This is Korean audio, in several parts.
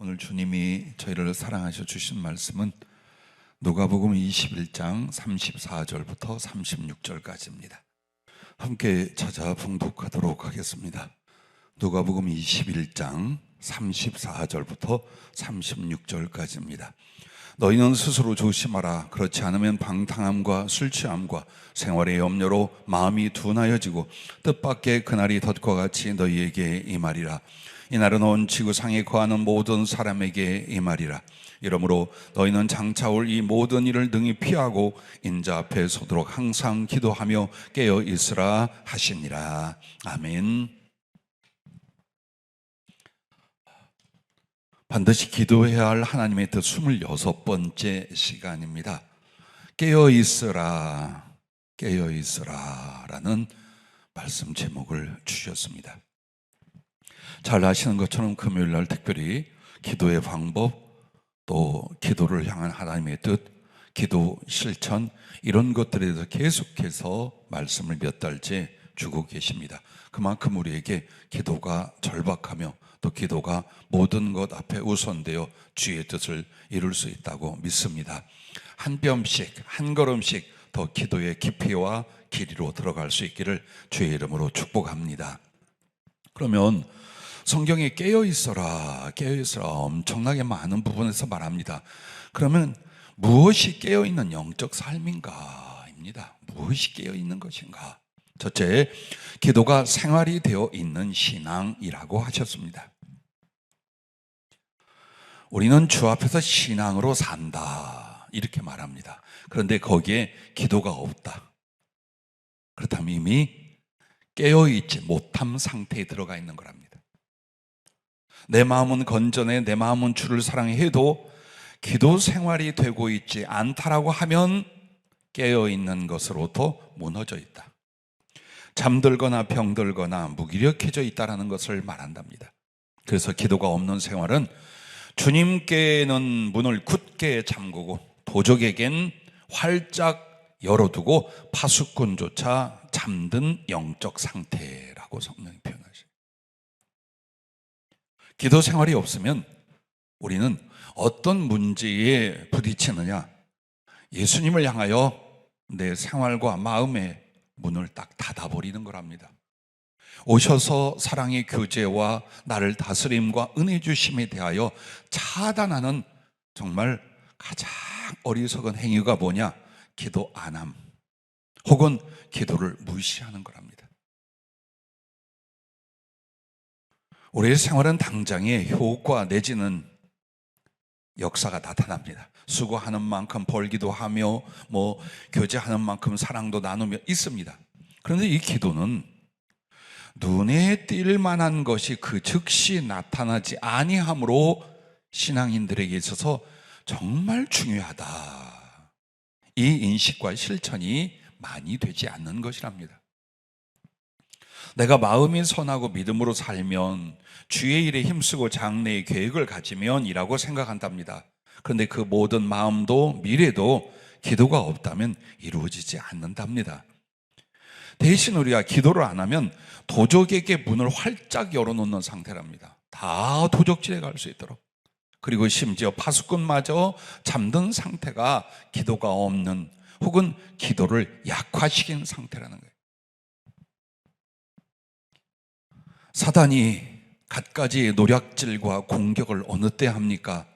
오늘 주님이 저희를 사랑하셔 주신 말씀은 누가복음 21장 34절부터 36절까지입니다. 함께 찾아 봉독하도록 하겠습니다. 누가복음 21장 34절부터 36절까지입니다. 너희는 스스로 조심하라. 그렇지 않으면 방탕함과 술취함과 생활의 염려로 마음이 둔하여지고 뜻밖의 그날이 덫과 같이 너희에게 임하리라. 이날은 온 지구상에 거하는 모든 사람에게 임하리라. 이러므로 너희는 장차 올 이 모든 일을 능히 피하고 인자 앞에 서도록 항상 기도하며 깨어 있으라 하시니라. 아멘. 반드시 기도해야 할 하나님의 뜻 26번째 시간입니다. 깨어 있으라, 깨어 있으라 라는 말씀 제목을 주셨습니다. 잘 아시는 것처럼 금요일 날 특별히 기도의 방법, 또 기도를 향한 하나님의 뜻, 기도 실천 이런 것들에 대해서 계속해서 말씀을 몇 달째 주고 계십니다. 그만큼 우리에게 기도가 절박하며 또 기도가 모든 것 앞에 우선되어 주의 뜻을 이룰 수 있다고 믿습니다. 한 뼘씩 한 걸음씩 더 기도의 깊이와 길이로 들어갈 수 있기를 주의 이름으로 축복합니다. 그러면 성경에 깨어있어라, 깨어있어라 엄청나게 많은 부분에서 말합니다. 그러면 무엇이 깨어있는 영적 삶인가? 입니다. 무엇이 깨어있는 것인가? 첫째, 기도가 생활이 되어 있는 신앙이라고 하셨습니다. 우리는 주 앞에서 신앙으로 산다 이렇게 말합니다. 그런데 거기에 기도가 없다. 그렇다면 이미 깨어있지 못함 상태에 들어가 있는 거랍니다. 내 마음은 건전해, 내 마음은 주를 사랑해 해도 기도 생활이 되고 있지 않다라고 하면 깨어있는 것으로부터 무너져 있다. 잠들거나 병들거나 무기력해져 있다는 것을 말한답니다. 그래서 기도가 없는 생활은 주님께는 문을 굳게 잠그고 도적에겐 활짝 열어두고 파수꾼조차 잠든 영적 상태라고 성경이 표현하죠. 기도 생활이 없으면 우리는 어떤 문제에 부딪히느냐, 예수님을 향하여 내 생활과 마음의 문을 딱 닫아버리는 거랍니다. 오셔서 사랑의 교제와 나를 다스림과 은혜 주심에 대하여 차단하는 정말 가장 어리석은 행위가 뭐냐? 기도 안함 혹은 기도를 무시하는 거랍니다. 우리의 생활은 당장에 효과 내지는 역사가 나타납니다. 수고하는 만큼 벌기도 하며 교제하는 만큼 사랑도 나누며 있습니다. 그런데 이 기도는 눈에 띌 만한 것이 그 즉시 나타나지 아니하므로 신앙인들에게 있어서 정말 중요하다. 이 인식과 실천이 많이 되지 않는 것이랍니다. 내가 마음이 선하고 믿음으로 살면 주의 일에 힘쓰고 장래의 계획을 가지면 이라고 생각한답니다. 그런데 그 모든 마음도 미래도 기도가 없다면 이루어지지 않는답니다. 대신 우리가 기도를 안 하면 도적에게 문을 활짝 열어놓는 상태랍니다. 다 도적질에 갈 수 있도록. 그리고 심지어 파수꾼마저 잠든 상태가 기도가 없는 혹은 기도를 약화시킨 상태라는 거예요. 사단이 갖가지 노략질과 공격을 어느 때 합니까?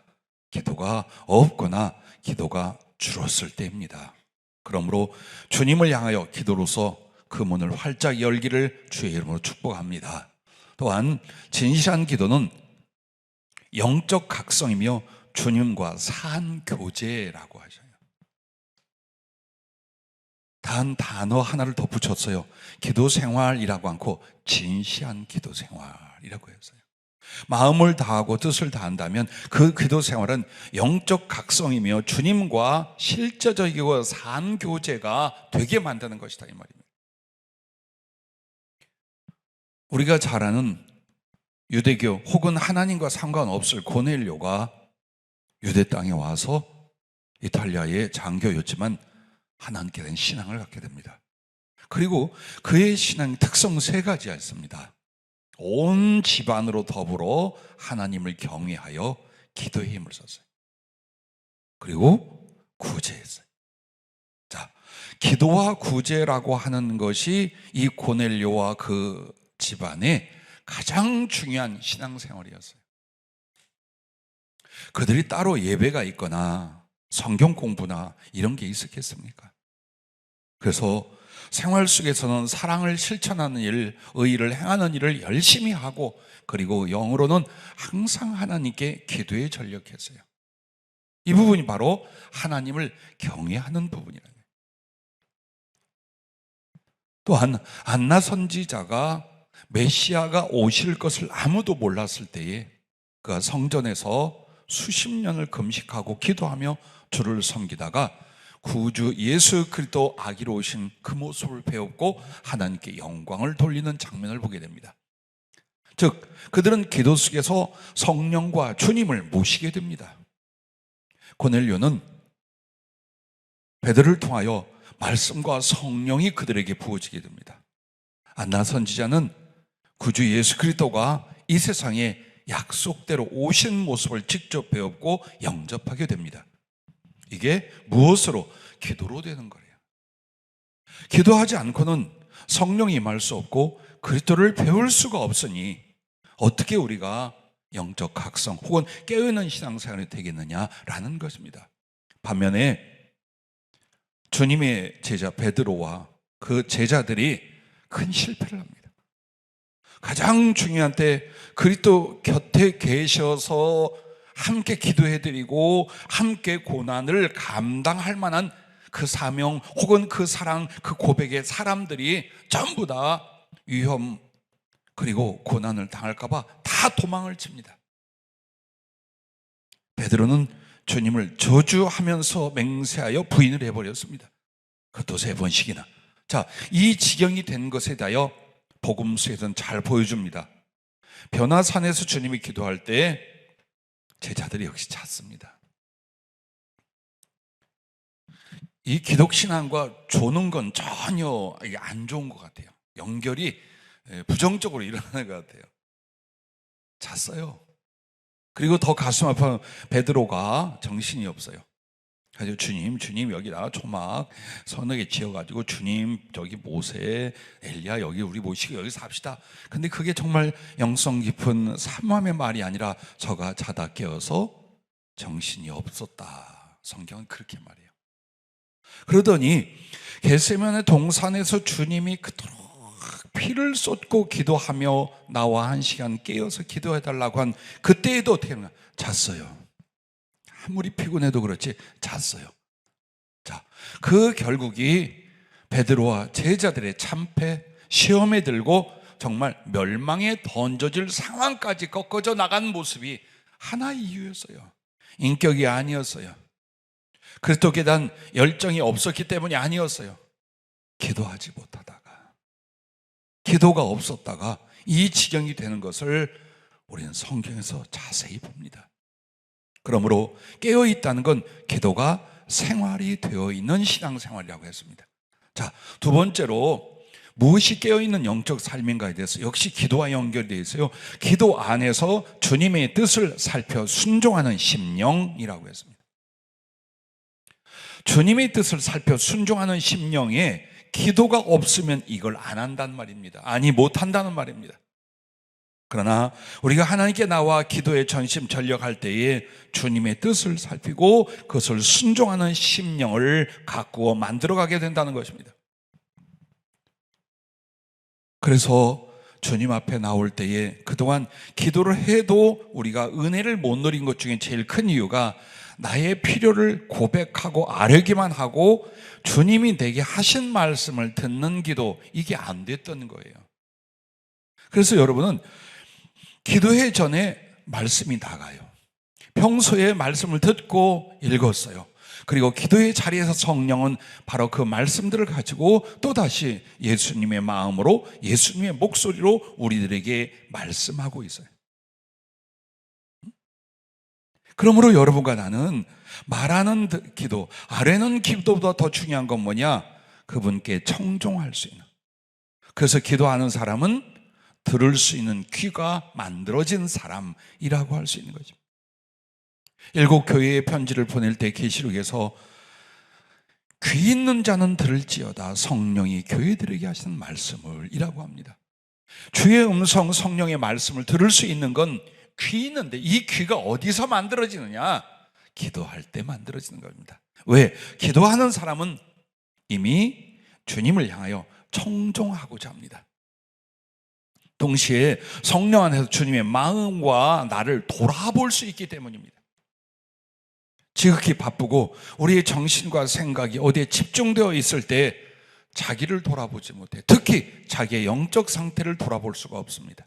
기도가 없거나 기도가 줄었을 때입니다. 그러므로 주님을 향하여 기도로서 그 문을 활짝 열기를 주의 이름으로 축복합니다. 또한 진실한 기도는 영적 각성이며 주님과 산교제라고 하셔요. 단 단어 하나를 덧붙였어요. 기도 생활이라고 않고 진시한 기도 생활이라고 했어요. 마음을 다하고 뜻을 다한다면 그 기도 생활은 영적 각성이며 주님과 실제적이고 산교제가 되게 만드는 것이다 이 말입니다. 우리가 잘 아는 유대교 혹은 하나님과 상관없을 고넬료가 유대 땅에 와서 이탈리아의 장교였지만 하나님께 대한 신앙을 갖게 됩니다. 그리고 그의 신앙 특성 3가지가 있습니다. 온 집안으로 더불어 하나님을 경외하여 기도에 힘을 썼어요. 그리고 구제했어요. 자, 기도와 구제라고 하는 것이 이 고넬료와 그 집안의 가장 중요한 신앙생활이었어요. 그들이 따로 예배가 있거나 성경 공부나 이런 게 있었겠습니까? 그래서 생활 속에서는 사랑을 실천하는 일, 의의를 행하는 일을 열심히 하고, 그리고 영으로는 항상 하나님께 기도에 전력했어요. 이 부분이 바로 하나님을 경외하는 부분이라는 거예요. 또한 안나 선지자가 메시아가 오실 것을 아무도 몰랐을 때에 그가 성전에서 수십 년을 금식하고 기도하며 주를 섬기다가 구주 예수 그리스도 아기로 오신 그 모습을 배웠고 하나님께 영광을 돌리는 장면을 보게 됩니다. 즉 그들은 기도 속에서 성령과 주님을 모시게 됩니다. 고넬료는 베드로를 통하여 말씀과 성령이 그들에게 부어지게 됩니다. 안나 선지자는 구주 예수 그리스도가 이 세상에 약속대로 오신 모습을 직접 배웠고 영접하게 됩니다. 이게 무엇으로? 기도로 되는 거예요. 기도하지 않고는 성령이 임할 수 없고 그리스도를 배울 수가 없으니 어떻게 우리가 영적 각성 혹은 깨어있는 신앙생활이 되겠느냐라는 것입니다. 반면에 주님의 제자 베드로와 그 제자들이 큰 실패를 합니다. 가장 중요한 때 그리스도 곁에 계셔서 함께 기도해드리고 함께 고난을 감당할 만한 그 사명 혹은 그 사랑, 그 고백의 사람들이 전부 다 위험 그리고 고난을 당할까봐 다 도망을 칩니다. 베드로는 주님을 저주하면서 맹세하여 부인을 해버렸습니다. 그것도 3번씩이나. 자, 이 지경이 된 것에 대하여 복음서에서는 잘 보여줍니다. 변화산에서 주님이 기도할 때 제자들이 역시 잤습니다. 이 기독신앙과 조는 건 전혀 안 좋은 것 같아요. 연결이 부정적으로 일어나는 것 같아요. 잤어요. 그리고 더 가슴 아픈 베드로가 정신이 없어요. 그래서 주님 여기다 초막 서너 개 지어가지고 주님 저기 모세 엘리야 여기 우리 모시고 여기서 합시다. 근데 그게 정말 영성 깊은 사모함의 말이 아니라 저가 자다 깨어서 정신이 없었다. 성경은 그렇게 말해요. 그러더니 겟세마네 동산에서 주님이 그토록 피를 쏟고 기도하며 나와 1시간 깨어서 기도해달라고 한 그때에도 어떻게 하냐? 잤어요. 아무리 피곤해도 그렇지 잤어요. 자, 그 결국이 베드로와 제자들의 참패, 시험에 들고 정말 멸망에 던져질 상황까지 꺾어져 나간 모습이 하나의 이유였어요. 인격이 아니었어요. 그리스도에 대한 열정이 없었기 때문이 아니었어요. 기도하지 못하다가, 기도가 없었다가 이 지경이 되는 것을 우리는 성경에서 자세히 봅니다. 그러므로 깨어있다는 건 기도가 생활이 되어 있는 신앙생활이라고 했습니다. 자, 두 번째로 무엇이 깨어있는 영적 삶인가에 대해서 역시 기도와 연결되어 있어요. 기도 안에서 주님의 뜻을 살펴 순종하는 심령이라고 했습니다. 주님의 뜻을 살펴 순종하는 심령에 기도가 없으면 이걸 안 한단 말입니다. 아니 못한다는 말입니다. 그러나 우리가 하나님께 나와 기도에 전심전력할 때에 주님의 뜻을 살피고 그것을 순종하는 심령을 가꾸어 만들어가게 된다는 것입니다. 그래서 주님 앞에 나올 때에 그동안 기도를 해도 우리가 은혜를 못 누린 것 중에 제일 큰 이유가 나의 필요를 고백하고 아뢰기만 하고 주님이 내게 하신 말씀을 듣는 기도, 이게 안 됐던 거예요. 그래서 여러분은 기도회 전에 말씀이 나가요. 평소에 말씀을 듣고 읽었어요. 그리고 기도의 자리에서 성령은 바로 그 말씀들을 가지고 또다시 예수님의 마음으로, 예수님의 목소리로 우리들에게 말씀하고 있어요. 그러므로 여러분과 나는 말하는 기도, 아뢰는 기도보다 더 중요한 건 뭐냐? 그분께 청종할 수 있는. 그래서 기도하는 사람은 들을 수 있는 귀가 만들어진 사람이라고 할 수 있는 거죠. 일곱 교회에 편지를 보낼 때 계시록에서 귀 있는 자는 들을지어다 성령이 교회들에게 하시는 말씀을 이라고 합니다. 주의 음성, 성령의 말씀을 들을 수 있는 건 귀 있는데, 이 귀가 어디서 만들어지느냐? 기도할 때 만들어지는 겁니다. 왜? 기도하는 사람은 이미 주님을 향하여 청종하고자 합니다. 동시에 성령 안에서 주님의 마음과 나를 돌아볼 수 있기 때문입니다. 지극히 바쁘고 우리의 정신과 생각이 어디에 집중되어 있을 때 자기를 돌아보지 못해. 특히 자기의 영적 상태를 돌아볼 수가 없습니다.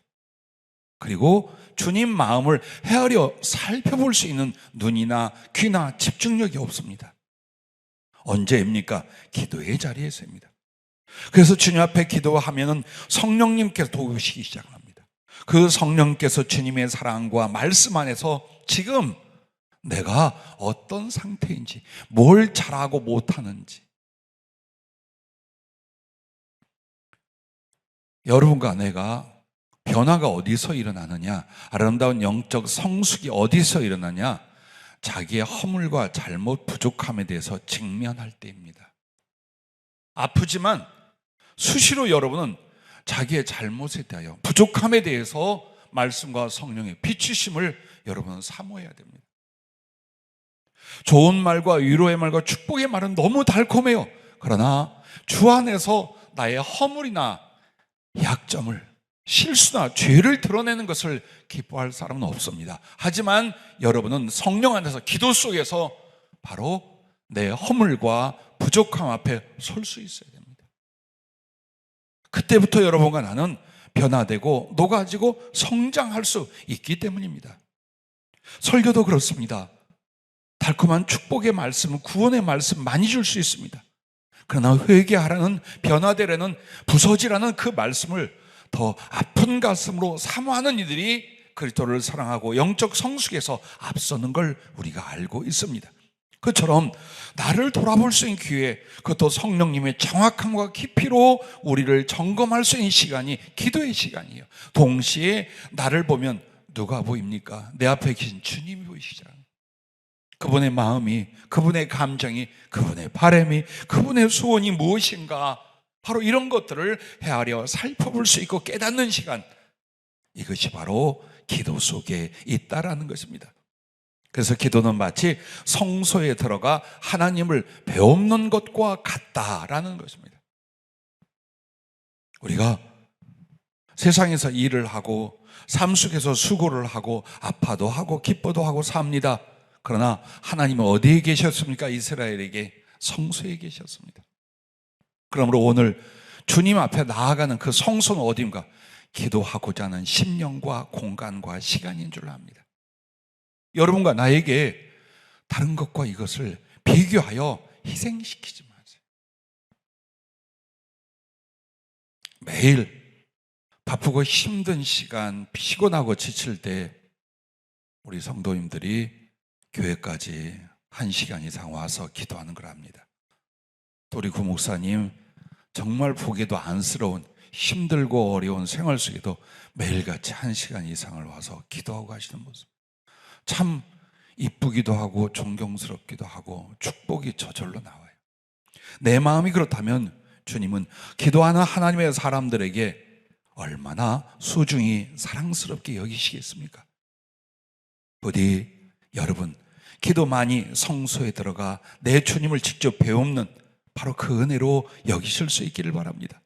그리고 주님 마음을 헤아려 살펴볼 수 있는 눈이나 귀나 집중력이 없습니다. 언제입니까? 기도의 자리에서입니다. 그래서 주님 앞에 기도하면은 성령님께서 도우시기 시작합니다. 그 성령께서 주님의 사랑과 말씀 안에서 지금 내가 어떤 상태인지, 뭘 잘하고 못하는지, 여러분과 내가 변화가 어디서 일어나느냐, 아름다운 영적 성숙이 어디서 일어나냐, 자기의 허물과 잘못 부족함에 대해서 직면할 때입니다. 아프지만 수시로 여러분은 자기의 잘못에 대하여, 부족함에 대해서 말씀과 성령의 비추심을 여러분은 사모해야 됩니다. 좋은 말과 위로의 말과 축복의 말은 너무 달콤해요. 그러나 주 안에서 나의 허물이나 약점을, 실수나 죄를 드러내는 것을 기뻐할 사람은 없습니다. 하지만 여러분은 성령 안에서 기도 속에서 바로 내 허물과 부족함 앞에 설 수 있어야 됩니다. 그때부터 여러분과 나는 변화되고 녹아지고 성장할 수 있기 때문입니다. 설교도 그렇습니다. 달콤한 축복의 말씀, 구원의 말씀 많이 줄 수 있습니다. 그러나 회개하라는, 변화되라는, 부서지라는 그 말씀을 더 아픈 가슴으로 사모하는 이들이 그리스도를 사랑하고 영적 성숙에서 앞서는 걸 우리가 알고 있습니다. 그처럼 나를 돌아볼 수 있는 기회, 그것도 성령님의 정확함과 깊이로 우리를 점검할 수 있는 시간이 기도의 시간이에요. 동시에 나를 보면 누가 보입니까? 내 앞에 계신 주님이 보이시잖아요. 그분의 마음이, 그분의 감정이, 그분의 바람이, 그분의 소원이 무엇인가, 바로 이런 것들을 헤아려 살펴볼 수 있고 깨닫는 시간, 이것이 바로 기도 속에 있다라는 것입니다. 그래서 기도는 마치 성소에 들어가 하나님을 배움는 것과 같다라는 것입니다. 우리가 세상에서 일을 하고 삶 속에서 수고를 하고 아파도 하고 기뻐도 하고 삽니다. 그러나 하나님은 어디에 계셨습니까? 이스라엘에게 성소에 계셨습니다. 그러므로 오늘 주님 앞에 나아가는 그 성소는 어디인가? 기도하고자 하는 심령과 공간과 시간인 줄 압니다. 여러분과 나에게 다른 것과 이것을 비교하여 희생시키지 마세요. 매일 바쁘고 힘든 시간, 피곤하고 지칠 때 우리 성도님들이 교회까지 1시간 이상 와서 기도하는 걸 압니다. 또 우리 구목사님 정말 보기에도 안쓰러운 힘들고 어려운 생활 속에도 매일같이 1시간 이상을 와서 기도하고 가시는 모습, 참 이쁘기도 하고 존경스럽기도 하고 축복이 저절로 나와요. 내 마음이 그렇다면 주님은 기도하는 하나님의 사람들에게 얼마나 소중히 사랑스럽게 여기시겠습니까? 부디 여러분 기도 많이 성소에 들어가 내 주님을 직접 배우는 바로 그 은혜로 여기실 수 있기를 바랍니다.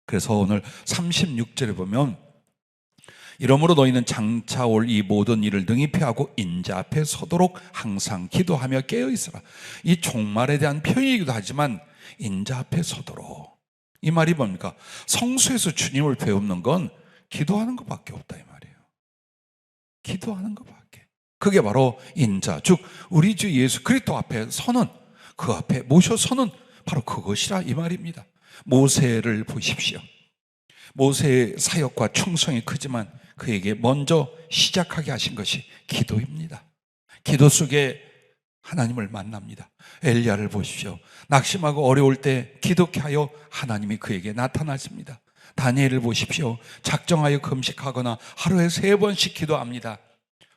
그래서 오늘 36절에 보면 이러므로 너희는 장차 올 이 모든 일을 능히 피하고 인자 앞에 서도록 항상 기도하며 깨어있으라. 이 종말에 대한 표현이기도 하지만 인자 앞에 서도록, 이 말이 뭡니까? 성소에서 주님을 배우는 건 기도하는 것밖에 없다 이 말이에요. 기도하는 것밖에. 그게 바로 인자, 즉 우리 주 예수 그리스도 앞에 서는, 그 앞에 모셔 서는 바로 그것이라 이 말입니다. 모세를 보십시오. 모세의 사역과 충성이 크지만 그에게 먼저 시작하게 하신 것이 기도입니다. 기도 속에 하나님을 만납니다. 엘리야를 보십시오. 낙심하고 어려울 때 기도하여 하나님이 그에게 나타나십니다. 다니엘을 보십시오. 작정하여 금식하거나 하루에 3번씩 기도합니다.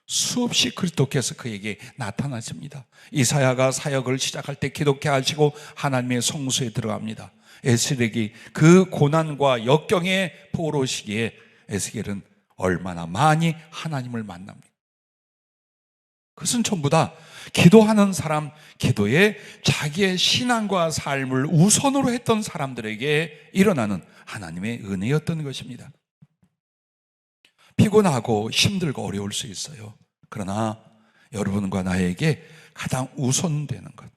수없이 그리스도께서 그에게 나타나십니다. 이사야가 사역을 시작할 때 기독케 하시고 하나님의 성소에 들어갑니다. 에스겔이 그 고난과 역경의 포로시기에 에스겔은 얼마나 많이 하나님을 만납니까? 그것은 전부 다 기도하는 사람, 기도에 자기의 신앙과 삶을 우선으로 했던 사람들에게 일어나는 하나님의 은혜였던 것입니다. 피곤하고 힘들고 어려울 수 있어요. 그러나 여러분과 나에게 가장 우선되는 것,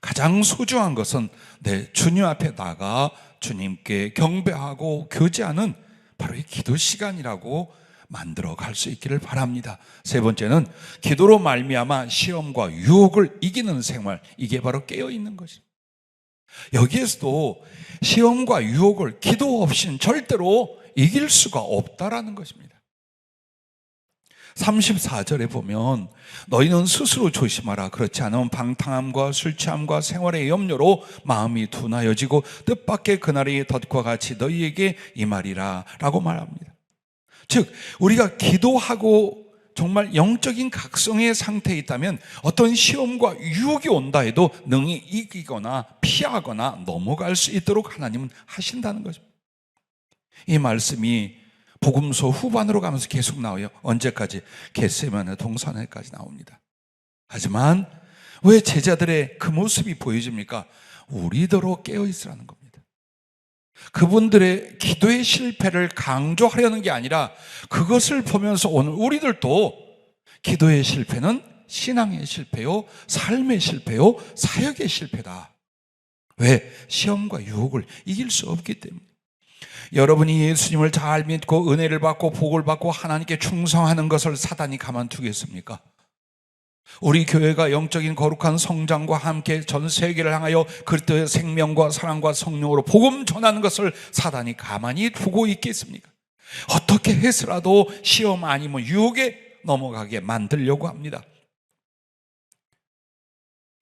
가장 소중한 것은 내 주님 앞에 나가 주님께 경배하고 교제하는 바로 이 기도 시간이라고 만들어 갈 수 있기를 바랍니다. 세 번째는 기도로 말미암아 시험과 유혹을 이기는 생활, 이게 바로 깨어있는 것입니다. 여기에서도 시험과 유혹을 기도 없이는 절대로 이길 수가 없다라는 것입니다. 34절에 보면 너희는 스스로 조심하라. 그렇지 않으면 방탕함과 술 취함과 생활의 염려로 마음이 둔하여지고 뜻밖의 그날이 덫과 같이 너희에게 임하리라 라고 말합니다. 즉 우리가 기도하고 정말 영적인 각성의 상태에 있다면 어떤 시험과 유혹이 온다 해도 능히 이기거나 피하거나 넘어갈 수 있도록 하나님은 하신다는 거죠. 이 말씀이 복음서 후반으로 가면서 계속 나와요. 언제까지? 겟세마네 동산에까지 나옵니다. 하지만 왜 제자들의 그 모습이 보여집니까? 우리더러 깨어있으라는 겁니다. 그분들의 기도의 실패를 강조하려는 게 아니라 그것을 보면서 오늘 우리들도 기도의 실패는 신앙의 실패요, 삶의 실패요, 사역의 실패다. 왜? 시험과 유혹을 이길 수 없기 때문에. 여러분이 예수님을 잘 믿고 은혜를 받고 복을 받고 하나님께 충성하는 것을 사단이 가만두겠습니까? 우리 교회가 영적인 거룩한 성장과 함께 전 세계를 향하여 그리스도의 생명과 사랑과 성령으로 복음 전하는 것을 사단이 가만히 두고 있겠습니까? 어떻게 해서라도 시험 아니면 유혹에 넘어가게 만들려고 합니다.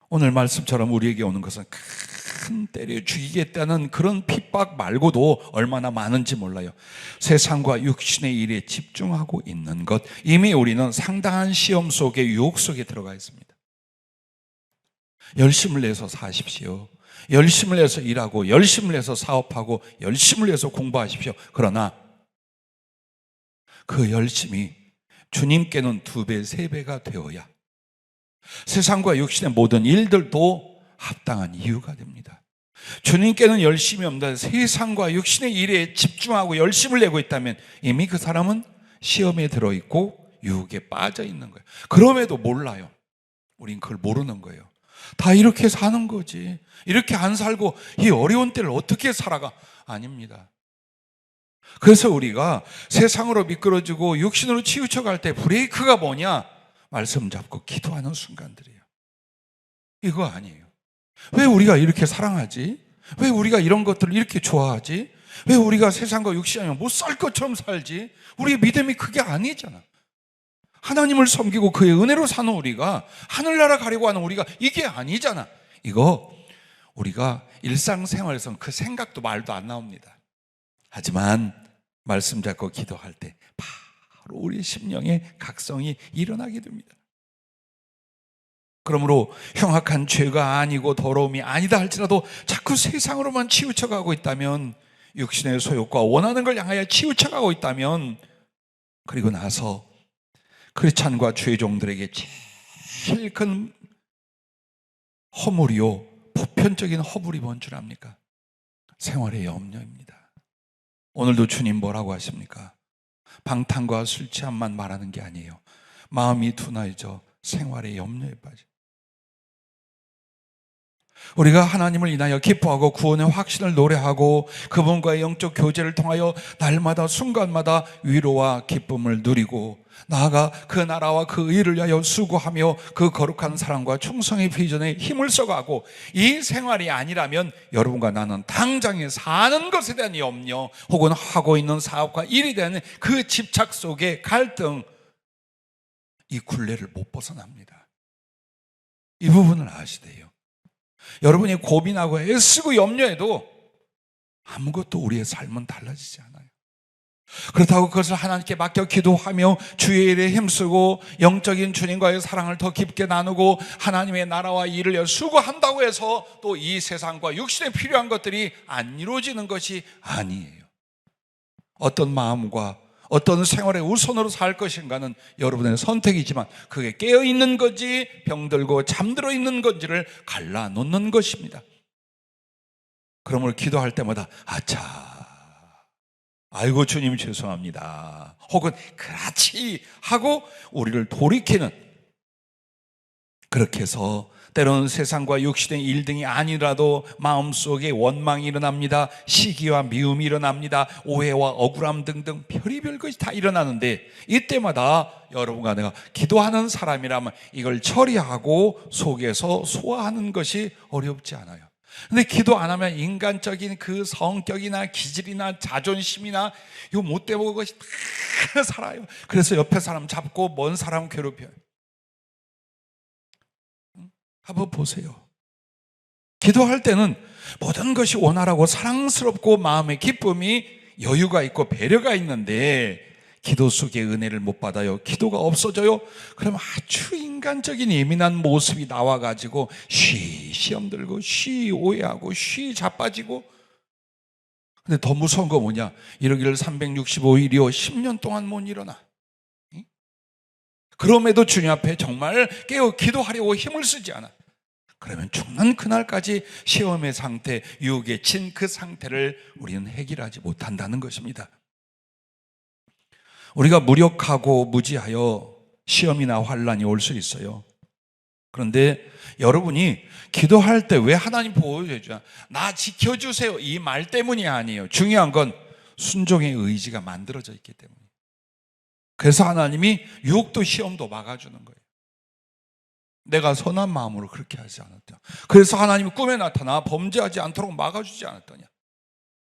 오늘 말씀처럼 우리에게 오는 것은 큰 때려 죽이겠다는 그런 핍박 말고도 얼마나 많은지 몰라요. 세상과 육신의 일에 집중하고 있는 것, 이미 우리는 상당한 시험 속에 유혹 속에 들어가 있습니다. 열심을 내서 사십시오. 열심을 내서 일하고 열심을 내서 사업하고 열심을 내서 공부하십시오. 그러나 그 열심이 주님께는 2배, 3배가 되어야 세상과 육신의 모든 일들도 합당한 이유가 됩니다. 주님께는 열심이 없는데 세상과 육신의 일에 집중하고 열심을 내고 있다면 이미 그 사람은 시험에 들어있고 유혹에 빠져 있는 거예요. 그럼에도 몰라요. 우린 그걸 모르는 거예요. 다 이렇게 사는 거지. 이렇게 안 살고 이 어려운 때를 어떻게 살아가? 아닙니다. 그래서 우리가 세상으로 미끄러지고 육신으로 치우쳐 갈 때 브레이크가 뭐냐? 말씀 잡고 기도하는 순간들이에요. 이거 아니에요. 왜 우리가 이렇게 사랑하지? 왜 우리가 이런 것들을 이렇게 좋아하지? 왜 우리가 세상과 육신 아니면 못 살 것처럼 살지? 우리의 믿음이 그게 아니잖아. 하나님을 섬기고 그의 은혜로 사는 우리가, 하늘나라 가려고 하는 우리가 이게 아니잖아. 이거 우리가 일상생활에서는 그 생각도 말도 안 나옵니다. 하지만 말씀 잡고 기도할 때 바로 우리 심령의 각성이 일어나게 됩니다. 그러므로 흉악한 죄가 아니고 더러움이 아니다 할지라도 자꾸 세상으로만 치우쳐가고 있다면, 육신의 소욕과 원하는 걸 향하여 치우쳐가고 있다면, 그리고 나서 크리스찬과 죄종들에게 제일 큰 허물이요, 보편적인 허물이 뭔 줄 압니까? 생활의 염려입니다. 오늘도 주님 뭐라고 하십니까? 방탕과 술 취함만 말하는 게 아니에요. 마음이 둔해져 생활의 염려에 빠져. 우리가 하나님을 인하여 기뻐하고 구원의 확신을 노래하고 그분과의 영적 교제를 통하여 날마다 순간마다 위로와 기쁨을 누리고 나아가 그 나라와 그 의를 위하여 수고하며 그 거룩한 사랑과 충성의 비전에 힘을 써가고, 이 생활이 아니라면 여러분과 나는 당장에 사는 것에 대한 염려 혹은 하고 있는 사업과 일에 대한 그 집착 속에 갈등, 이 굴레를 못 벗어납니다. 이 부분을 아시대요. 여러분이 고민하고 애쓰고 염려해도 아무것도 우리의 삶은 달라지지 않아요. 그렇다고 그것을 하나님께 맡겨 기도하며 주의 일에 힘쓰고 영적인 주님과의 사랑을 더 깊게 나누고 하나님의 나라와 일을 위해 수고한다고 해서 또 이 세상과 육신에 필요한 것들이 안 이루어지는 것이 아니에요. 어떤 마음과 어떤 생활의 우선으로 살 것인가는 여러분의 선택이지만 그게 깨어있는 건지 병들고 잠들어 있는 건지를 갈라놓는 것입니다. 그러므로 기도할 때마다 아이고 주님 죄송합니다 혹은 그렇지 하고 우리를 돌이키는, 그렇게 해서 때로는 세상과 육신의 일 등이 아니라도 마음속에 원망이 일어납니다. 시기와 미움이 일어납니다. 오해와 억울함 등등 별의별 것이 다 일어나는데 이때마다 여러분과 내가 기도하는 사람이라면 이걸 처리하고 속에서 소화하는 것이 어렵지 않아요. 근데 기도 안 하면 인간적인 그 성격이나 기질이나 자존심이나 이 못돼 먹은 것이 다 살아요. 그래서 옆에 사람 잡고 먼 사람 괴롭혀요. 한번 보세요. 기도할 때는 모든 것이 원활하고 사랑스럽고 마음의 기쁨이 여유가 있고 배려가 있는데 기도 속에 은혜를 못 받아요. 기도가 없어져요. 그럼 아주 인간적인 예민한 모습이 나와가지고 시험 들고 오해하고 자빠지고. 근데 더 무서운 거 뭐냐, 이러기를 365일이요 10년 동안 못 일어나. 그럼에도 주님 앞에 정말 깨어 기도하려고 힘을 쓰지 않아. 그러면 죽는 그날까지 시험의 상태, 유혹에 친 그 상태를 우리는 해결하지 못한다는 것입니다. 우리가 무력하고 무지하여 시험이나 환난이 올 수 있어요. 그런데 여러분이 기도할 때 왜 하나님 보호해주냐, 나 지켜주세요 이 말 때문이 아니에요. 중요한 건 순종의 의지가 만들어져 있기 때문에. 그래서 하나님이 유혹도 시험도 막아주는 거예요. 내가 선한 마음으로 그렇게 하지 않았다. 그래서 하나님이 꿈에 나타나 범죄하지 않도록 막아주지 않았더냐.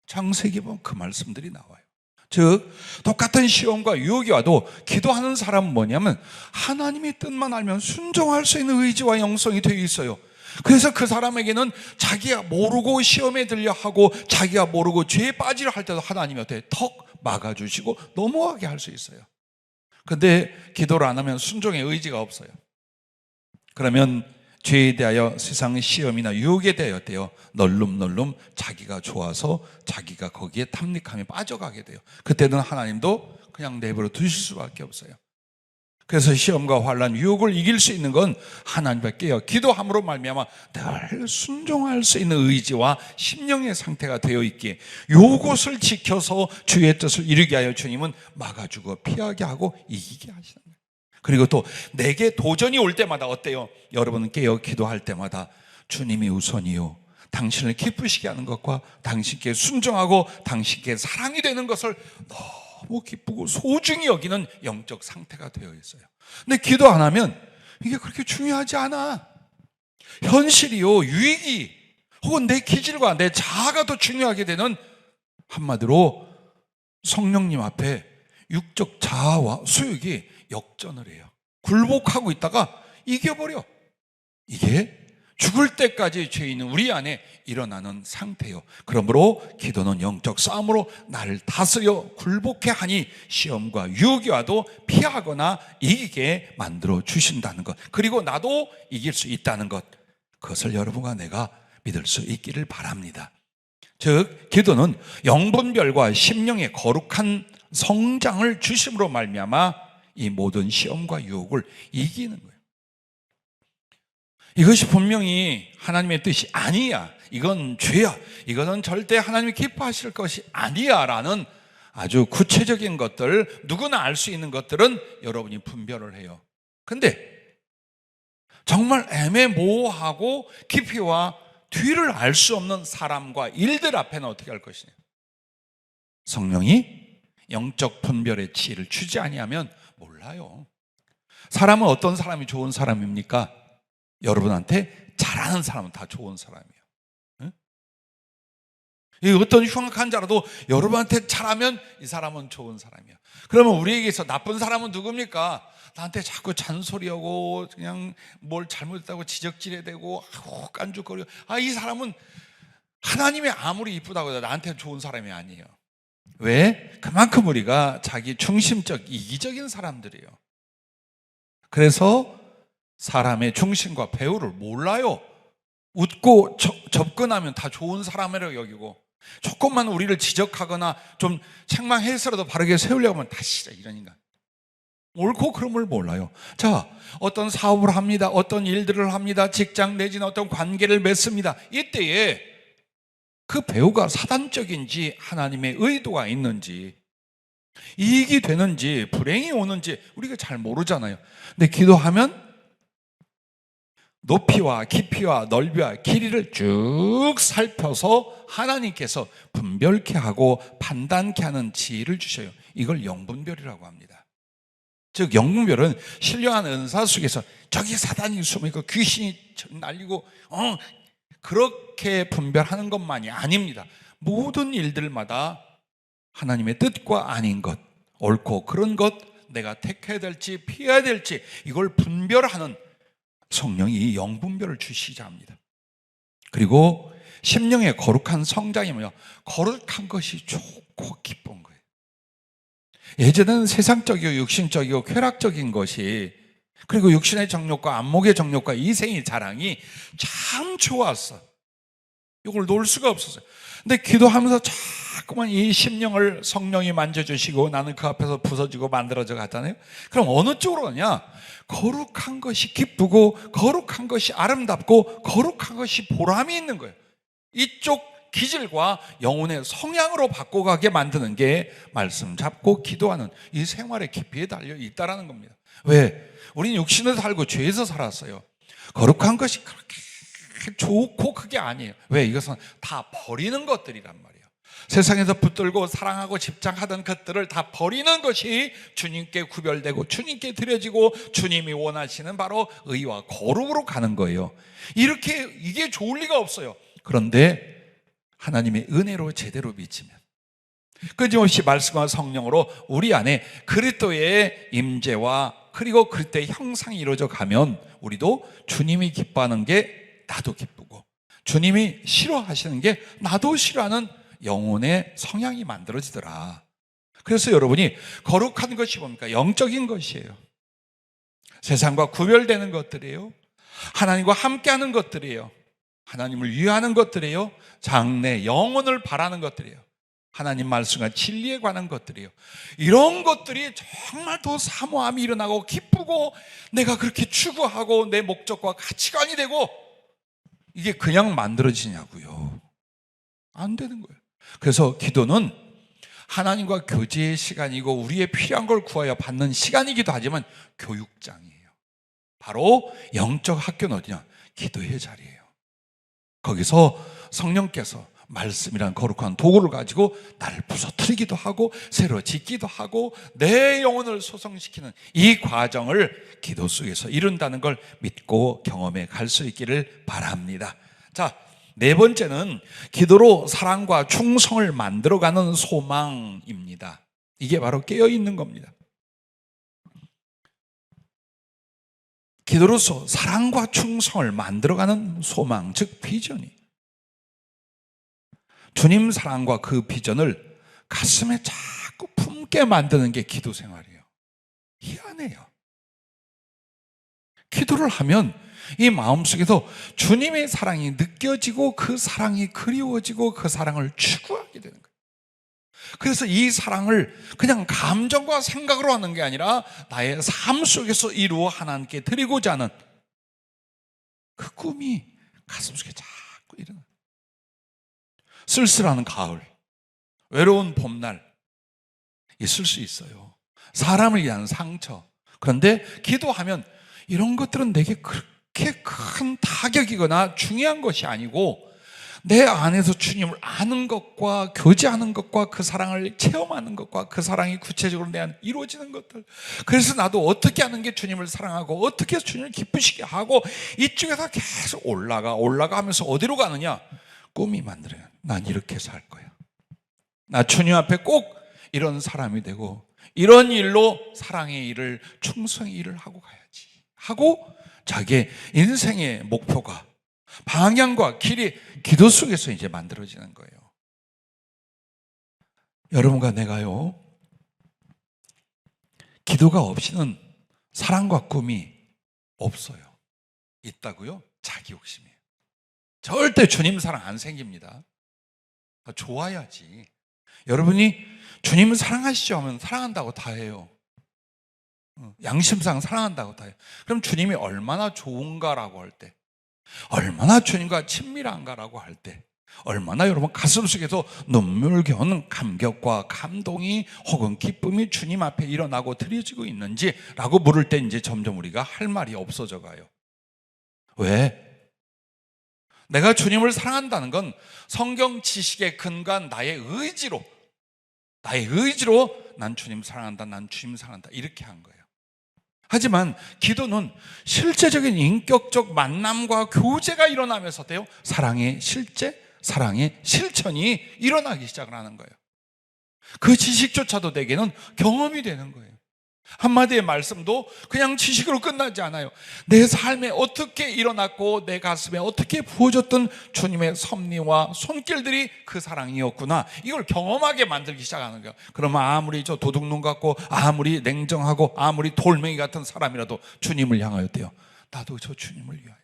창세기 보면 그 말씀들이 나와요. 즉 똑같은 시험과 유혹이 와도 기도하는 사람은 뭐냐면 하나님의 뜻만 알면 순종할 수 있는 의지와 영성이 되어 있어요. 그래서 그 사람에게는 자기가 모르고 시험에 들려 하고 자기가 모르고 죄에 빠지려 할 때도 하나님이 어떻게 턱 막아주시고 넘어가게 할 수 있어요. 근데 기도를 안 하면 순종의 의지가 없어요. 그러면 죄에 대하여 세상의 시험이나 유혹에 대하여 어때요? 널름널름 자기가 좋아서 자기가 거기에 탐닉함에 빠져가게 돼요. 그때는 하나님도 그냥 내버려 두실 수밖에 없어요. 그래서 시험과 환난, 유혹을 이길 수 있는 건 하나님께 기도함으로 말미암아 늘 순종할 수 있는 의지와 심령의 상태가 되어 있기에 요것을 지켜서 주의 뜻을 이루게 하여 주님은 막아주고 피하게 하고 이기게 하시는 거예요. 그리고 또 내게 도전이 올 때마다 어때요? 여러분은 깨어 기도할 때마다 주님이 우선이요, 당신을 기쁘시게 하는 것과 당신께 순종하고 당신께 사랑이 되는 것을 너무 기쁘고 소중히 여기는 영적 상태가 되어 있어요. 근데 기도 안 하면 이게 그렇게 중요하지 않아. 현실이요, 유익이 혹은 내 기질과 내 자아가 더 중요하게 되는, 한마디로 성령님 앞에 육적 자아와 수욕이 역전을 해요. 굴복하고 있다가 이겨버려. 이게 죽을 때까지 죄인은 우리 안에 일어나는 상태요. 그러므로 기도는 영적 싸움으로 나를 다스려 굴복해 하니 시험과 유혹이 와도 피하거나 이기게 만들어 주신다는 것, 그리고 나도 이길 수 있다는 것, 그것을 여러분과 내가 믿을 수 있기를 바랍니다. 즉 기도는 영분별과 심령의 거룩한 성장을 주심으로 말미암아 이 모든 시험과 유혹을 이기는 거예요. 이것이 분명히 하나님의 뜻이 아니야, 이건 죄야, 이것은 절대 하나님이 기뻐하실 것이 아니야 라는 아주 구체적인 것들, 누구나 알 수 있는 것들은 여러분이 분별을 해요. 근데 정말 애매모호하고 깊이와 뒤를 알 수 없는 사람과 일들 앞에는 어떻게 할 것이냐, 성령이 영적 분별의 지혜를 주지 아니하면 몰라요. 사람은 어떤 사람이 좋은 사람입니까? 여러분한테 잘하는 사람은 다 좋은 사람이에요. 응? 어떤 흉악한 자라도 여러분한테 잘하면 이 사람은 좋은 사람이야. 그러면 우리에게서 나쁜 사람은 누굽니까? 나한테 자꾸 잔소리하고 그냥 뭘 잘못했다고 지적질해대고 깐죽거리고, 이 사람은 하나님이 아무리 이쁘다고 해도 나한테는 좋은 사람이 아니에요. 왜? 그만큼 우리가 자기 중심적 이기적인 사람들이에요. 그래서 사람의 중심과 배후를 몰라요. 웃고 접근하면 다 좋은 사람이라고 여기고, 조금만 우리를 지적하거나 좀 책망해서라도 바르게 세우려고 하면 다 싫어, 이런 인간. 옳고 그름을 몰라요. 자, 어떤 사업을 합니다. 어떤 일들을 합니다. 직장 내지는 어떤 관계를 맺습니다. 이때에 그 배우가 사단적인지 하나님의 의도가 있는지, 이익이 되는지 불행이 오는지 우리가 잘 모르잖아요. 근데 기도하면 높이와 깊이와 넓이와 길이를 쭉 살펴서 하나님께서 분별케 하고 판단케 하는 지혜를 주셔요. 이걸 영분별이라고 합니다. 즉 영분별은 신령한 은사 속에서 저기 사단이 숨어있고 귀신이 날리고 그렇게 분별하는 것만이 아닙니다. 모든 일들마다 하나님의 뜻과 아닌 것, 옳고 그런 것, 내가 택해야 될지 피해야 될지 이걸 분별하는 성령이 영분별을 주시자 합니다. 그리고 심령의 거룩한 성장이 뭐냐? 거룩한 것이 좋고 기쁜 거예요. 예전에는 세상적이고 육신적이고 쾌락적인 것이, 그리고 육신의 정욕과 안목의 정욕과 이생의 자랑이 참 좋았어. 이걸 놓을 수가 없었어요. 근데 기도하면서 자꾸만 이 심령을 성령이 만져주시고 나는 그 앞에서 부서지고 만들어져 가잖아요. 그럼 어느 쪽으로 가냐? 거룩한 것이 기쁘고 거룩한 것이 아름답고 거룩한 것이 보람이 있는 거예요. 이쪽 기질과 영혼의 성향으로 바꿔가게 만드는 게 말씀 잡고 기도하는 이 생활의 깊이에 달려 있다는 겁니다. 왜? 우리는 육신을 살고 죄에서 살았어요. 거룩한 것이 그렇게 좋고 그게 아니에요. 왜? 이것은 다 버리는 것들이란 말이에요. 세상에서 붙들고 사랑하고 집착하던 것들을 다 버리는 것이 주님께 구별되고 주님께 드려지고 주님이 원하시는 바로 의와 거룩으로 가는 거예요. 이게 좋을 리가 없어요. 그런데 하나님의 은혜로 제대로 믿으면, 끊임없이 말씀과 성령으로 우리 안에 그리스도의 임재와 그리고 그리스도의 형상이 이루어져 가면 우리도 주님이 기뻐하는 게 나도 기쁘고 주님이 싫어하시는 게 나도 싫어하는 영혼의 성향이 만들어지더라. 그래서 여러분이 거룩한 것이 뭡니까? 영적인 것이에요. 세상과 구별되는 것들이에요. 하나님과 함께하는 것들이에요. 하나님을 위하는 것들이에요. 장래 영혼을 바라는 것들이에요. 하나님 말씀과 진리에 관한 것들이에요. 이런 것들이 정말 더 사모함이 일어나고 기쁘고 내가 그렇게 추구하고 내 목적과 가치관이 되고, 이게 그냥 만들어지냐고요? 안 되는 거예요. 그래서 기도는 하나님과 교제의 시간이고 우리의 필요한 걸 구하여 받는 시간이기도 하지만 교육장이에요. 바로 영적 학교는 어디냐? 기도의 자리예요. 거기서 성령께서 말씀이란 거룩한 도구를 가지고 나를 부서뜨리기도 하고 새로 짓기도 하고 내 영혼을 소성시키는 이 과정을 기도 속에서 이룬다는 걸 믿고 경험해 갈 수 있기를 바랍니다. 자, 네 번째는 기도로 사랑과 충성을 만들어가는 소망입니다. 이게 바로 깨어있는 겁니다. 기도로서 사랑과 충성을 만들어가는 소망, 즉 비전이, 주님 사랑과 그 비전을 가슴에 자꾸 품게 만드는 게 기도 생활이에요. 희한해요. 기도를 하면 이 마음속에서 주님의 사랑이 느껴지고 그 사랑이 그리워지고 그 사랑을 추구하게 되는 거예요. 그래서 이 사랑을 그냥 감정과 생각으로 하는 게 아니라 나의 삶 속에서 이루어 하나님께 드리고자 하는 그 꿈이 가슴속에 자꾸 일어나요. 쓸쓸한 가을, 외로운 봄날 있을 수 있어요. 사람을 위한 상처. 그런데 기도하면 이런 것들은 내게 그렇게 큰 타격이거나 중요한 것이 아니고 내 안에서 주님을 아는 것과 교제하는 것과 그 사랑을 체험하는 것과 그 사랑이 구체적으로 내 안에 이루어지는 것들, 그래서 나도 어떻게 하는 게 주님을 사랑하고 어떻게 해서 주님을 기쁘시게 하고 이쪽에서 계속 올라가 하면서 어디로 가느냐? 꿈이 만들어요. 난 이렇게 살 거야. 나 주님 앞에 꼭 이런 사람이 되고 이런 일로 사랑의 일을, 충성의 일을 하고 가야지 하고 자기의 인생의 목표가, 방향과 길이 기도 속에서 이제 만들어지는 거예요. 여러분과 내가요, 기도가 없이는 사랑과 꿈이 없어요. 있다고요? 자기 욕심이에요. 절대 주님 사랑 안 생깁니다. 좋아야지. 여러분이 주님을 사랑하시죠 하면 사랑한다고 다 해요. 양심상 사랑한다고 다 해요. 그럼 주님이 얼마나 좋은가라고 할 때, 얼마나 주님과 친밀한가라고 할 때, 얼마나 여러분 가슴속에서 눈물겨운 감격과 감동이 혹은 기쁨이 주님 앞에 일어나고 드려지고 있는지라고 물을 때 이제 점점 우리가 할 말이 없어져 가요. 왜? 내가 주님을 사랑한다는 건 성경 지식에 근거한 나의 의지로 난 주님 사랑한다, 난 주님 사랑한다 이렇게 한 거예요. 하지만 기도는 실제적인 인격적 만남과 교제가 일어나면서 돼요. 사랑의 실제, 사랑의 실천이 일어나기 시작을 하는 거예요. 그 지식조차도 내게는 경험이 되는 거예요. 한마디의 말씀도 그냥 지식으로 끝나지 않아요. 내 삶에 어떻게 일어났고 내 가슴에 어떻게 부어졌던 주님의 섭리와 손길들이 그 사랑이었구나, 이걸 경험하게 만들기 시작하는 거예요. 그러면 아무리 저 도둑놈 같고 아무리 냉정하고 아무리 돌멩이 같은 사람이라도 주님을 향하였대요. 나도 저 주님을 위하여,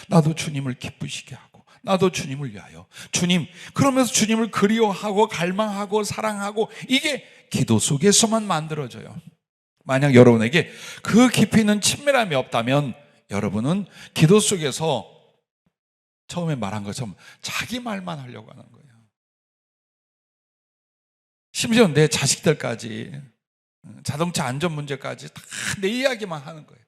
나도 주님을 기쁘시게 하고, 나도 주님을 위하여, 주님, 그러면서 주님을 그리워하고 갈망하고 사랑하고, 이게 기도 속에서만 만들어져요. 만약 여러분에게 그 깊이 있는 친밀함이 없다면 여러분은 기도 속에서 처음에 말한 것처럼 자기 말만 하려고 하는 거예요. 심지어 내 자식들까지, 자동차 안전 문제까지 다 내 이야기만 하는 거예요.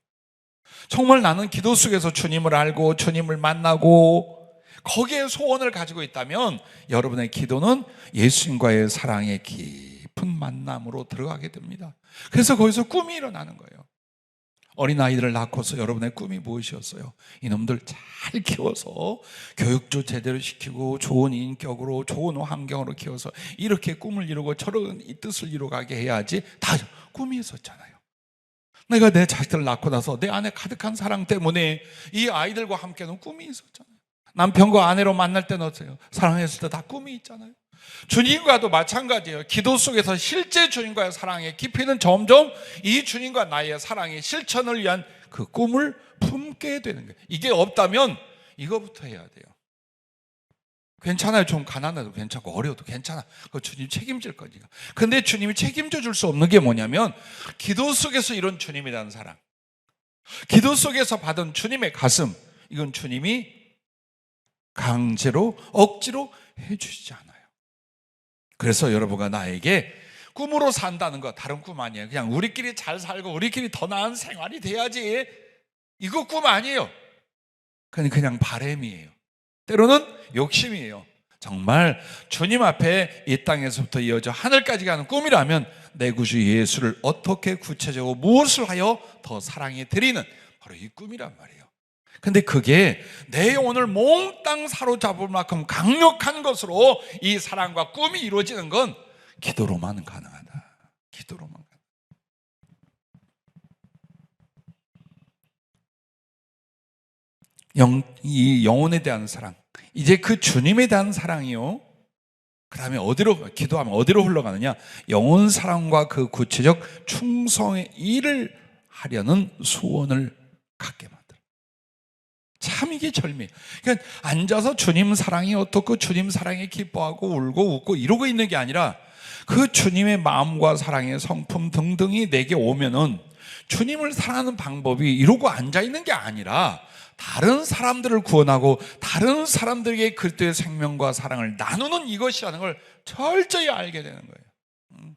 정말 나는 기도 속에서 주님을 알고 주님을 만나고 거기에 소원을 가지고 있다면 여러분의 기도는 예수님과의 사랑의 깊은 만남으로 들어가게 됩니다. 그래서 거기서 꿈이 일어나는 거예요. 어린아이들을 낳고서 여러분의 꿈이 무엇이었어요? 이놈들 잘 키워서 교육도 제대로 시키고 좋은 인격으로 좋은 환경으로 키워서 이렇게 꿈을 이루고 저런 이 뜻을 이루어가게 해야지, 다 꿈이 있었잖아요. 내가 내 자식들을 낳고 나서 내 안에 가득한 사랑 때문에 이 아이들과 함께는 꿈이 있었잖아요. 남편과 아내로 만날 때는 어때요? 사랑했을 때 다 꿈이 있잖아요. 주님과도 마찬가지예요. 기도 속에서 실제 주님과의 사랑의 깊이는 점점 이 주님과 나의 사랑의 실천을 위한 그 꿈을 품게 되는 거예요. 이게 없다면 이거부터 해야 돼요. 괜찮아요. 좀 가난해도 괜찮고 어려워도 괜찮아. 그거 주님 책임질 거니까. 근데 주님이 책임져 줄 수 없는 게 뭐냐면 기도 속에서 이런 주님에 대한 사랑, 기도 속에서 받은 주님의 가슴, 이건 주님이 강제로 억지로 해주시지 않아요. 그래서 여러분과 나에게 꿈으로 산다는 거 다른 꿈 아니에요. 그냥 우리끼리 잘 살고 우리끼리 더 나은 생활이 돼야지, 이거 꿈 아니에요. 그냥 바람이에요. 때로는 욕심이에요. 정말 주님 앞에 이 땅에서부터 이어져 하늘까지 가는 꿈이라면 내 구주 예수를 어떻게 구체적으로 무엇을 하여 더 사랑해 드리는 바로 이 꿈이란 말이에요. 근데 그게 내 영혼을 몽땅 사로잡을 만큼 강력한 것으로 이 사랑과 꿈이 이루어지는 건 기도로만 가능하다. 기도로만 가능하다. 이 영혼에 대한 사랑, 이제 그 주님에 대한 사랑이요, 그 다음에 어디로, 기도하면 어디로 흘러가느냐, 영혼 사랑과 그 구체적 충성의 일을 하려는 소원을 갖게 만들어요. 참 이게 절미예요. 그러니까 앉아서 주님 사랑이 어떻고 주님 사랑에 기뻐하고 울고 웃고 이러고 있는 게 아니라 그 주님의 마음과 사랑의 성품 등등이 내게 오면은 주님을 사랑하는 방법이 이러고 앉아있는 게 아니라 다른 사람들을 구원하고 다른 사람들에게 그리스도의 생명과 사랑을 나누는 이것이라는 걸 철저히 알게 되는 거예요.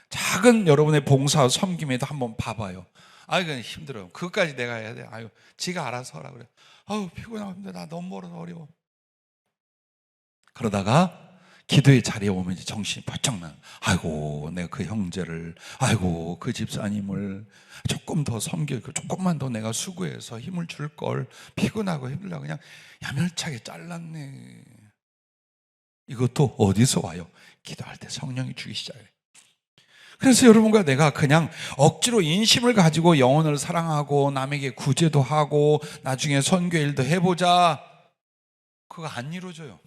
작은 여러분의 봉사 섬김에도 한번 봐봐요. 그건 힘들어요. 그것까지 내가 해야 돼. 지가 알아서 하라 그래. 피곤합니다. 나 너무 멀어서 어려워. 그러다가 기도의 자리에 오면 이제 정신이 바짝 나요. 내가 그 형제를, 그 집사님을 조금 더 섬기고 조금만 더 내가 수고해서 힘을 줄 걸, 피곤하고 힘들다고 그냥 야멸차게 잘랐네. 이것도 어디서 와요? 기도할 때 성령이 주기 시작해요. 그래서 여러분과 내가 그냥 억지로 인심을 가지고 영혼을 사랑하고 남에게 구제도 하고 나중에 선교일도 해보자, 그거 안 이루어져요.